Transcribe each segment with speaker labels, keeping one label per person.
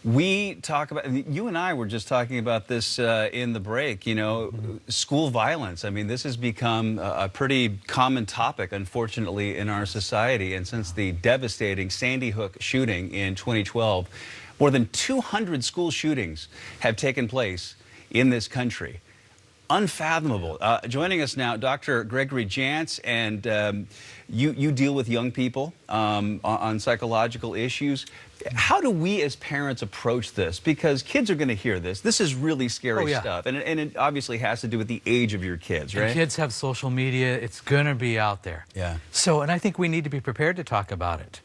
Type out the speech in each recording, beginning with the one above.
Speaker 1: We talk about, you and I were just talking about this in the break, school violence. I mean, this has become a pretty common topic, unfortunately, in our society. And since the devastating Sandy Hook shooting in 2012, more than 200 school shootings have taken place in this country. Unfathomable. Joining us now, Dr. Gregory Jantz, and you deal with young people on psychological issues. How do we as parents approach this? Because kids are going to hear this. This is really scary stuff. And it obviously has to do with the age of your kids, right?
Speaker 2: And kids have social media. It's going to be out there.
Speaker 1: Yeah.
Speaker 2: So, and I think we need to be prepared to talk about it.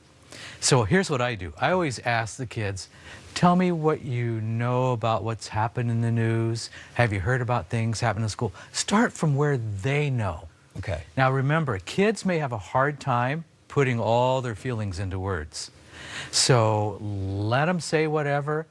Speaker 2: So here's what I do. I always ask the kids, tell me what you know about what's happened in the news. Have you heard about things happening in school? Start from where they know.
Speaker 1: Okay.
Speaker 2: Now remember, kids may have a hard time putting all their feelings into words. So let them say whatever.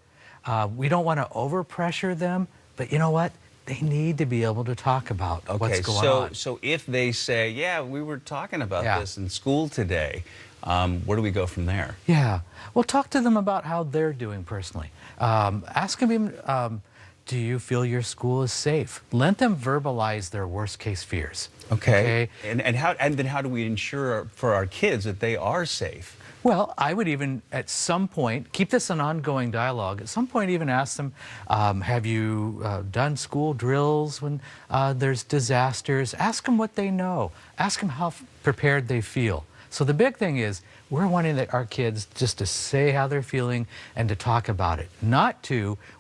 Speaker 2: We don't want to overpressure them, but you know what? They need to be able to talk about what's going on.
Speaker 1: So if they say, yeah, we were talking about this in school today, where do we go from there?
Speaker 2: Yeah. Well, talk to them about how they're doing personally. Ask them, do you feel your school is safe? Let them verbalize their worst case fears.
Speaker 1: Okay. And then how do we ensure for our kids that they are safe?
Speaker 2: Well, I would even, at some point, keep this an ongoing dialogue. At some point, even ask them, have you done school drills when there's disasters? Ask them what they know. Ask them how prepared they feel. So the big thing is, we're wanting our kids just to say how they're feeling and to talk about it.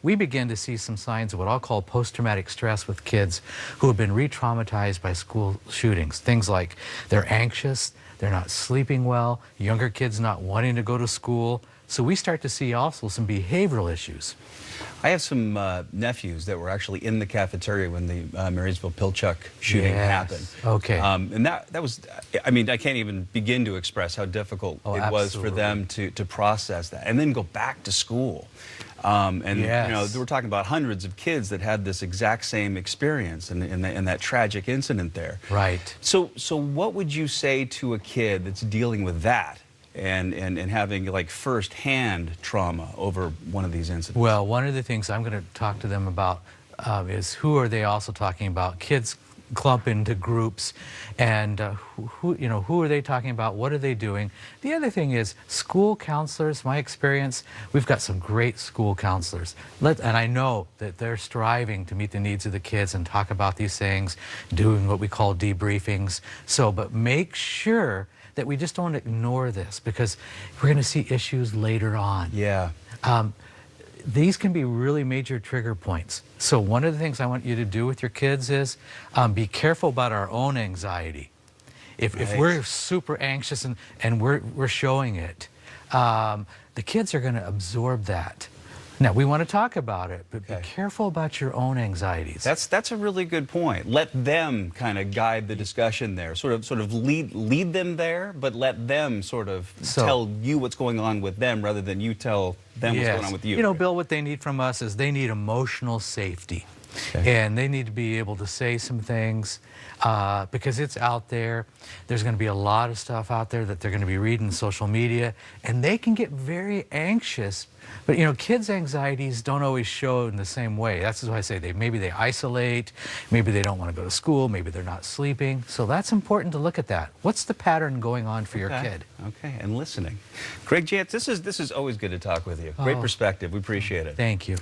Speaker 2: We begin to see some signs of what I'll call post-traumatic stress with kids who have been re-traumatized by school shootings. Things like they're anxious, they're not sleeping well, younger kids not wanting to go to school. So we start to see also some behavioral issues.
Speaker 1: I have some nephews that were actually in the cafeteria when the Marysville Pilchuck shooting happened.
Speaker 2: Okay.
Speaker 1: And that was, I mean, I can't even begin to express how difficult it was for them to process that and then go back to school. We're talking about hundreds of kids that had this exact same experience in that tragic incident there.
Speaker 2: Right.
Speaker 1: So what would you say to a kid that's dealing with that? And having like first-hand trauma over one of these incidents?
Speaker 2: Well, one of the things I'm going to talk to them about is who are they also talking about? Kids clump into groups, and who are they talking about? What are they doing? The other thing is school counselors. My experience, we've got some great school counselors, and I know that they're striving to meet the needs of the kids and talk about these things, doing what we call debriefings. But make sure that we just don't ignore this, because we're going to see issues later on.
Speaker 1: Yeah.
Speaker 2: These can be really major trigger points. So one of the things I want you to do with your kids is be careful about our own anxiety. If we're super anxious and we're showing it, the kids are going to absorb that. Now, we want to talk about it, but be careful about your own anxieties.
Speaker 1: That's a really good point. Let them kind of guide the discussion there. Sort of lead them there, but let them sort of tell you what's going on with them rather than you tell them what's going on with you.
Speaker 2: You know, Bill, what they need from us is they need emotional safety. And they need to be able to say some things because it's out there. There's going to be a lot of stuff out there that they're going to be reading on social media, and they can get very anxious. But kids' anxieties don't always show in the same way. That's why I say maybe they isolate, maybe they don't want to go to school, maybe they're not sleeping. So that's important to look at that. What's the pattern going on for your kid?
Speaker 1: Okay, and listening. Greg Jantz, this is always good to talk with you. Great perspective. We appreciate it.
Speaker 2: Thank you.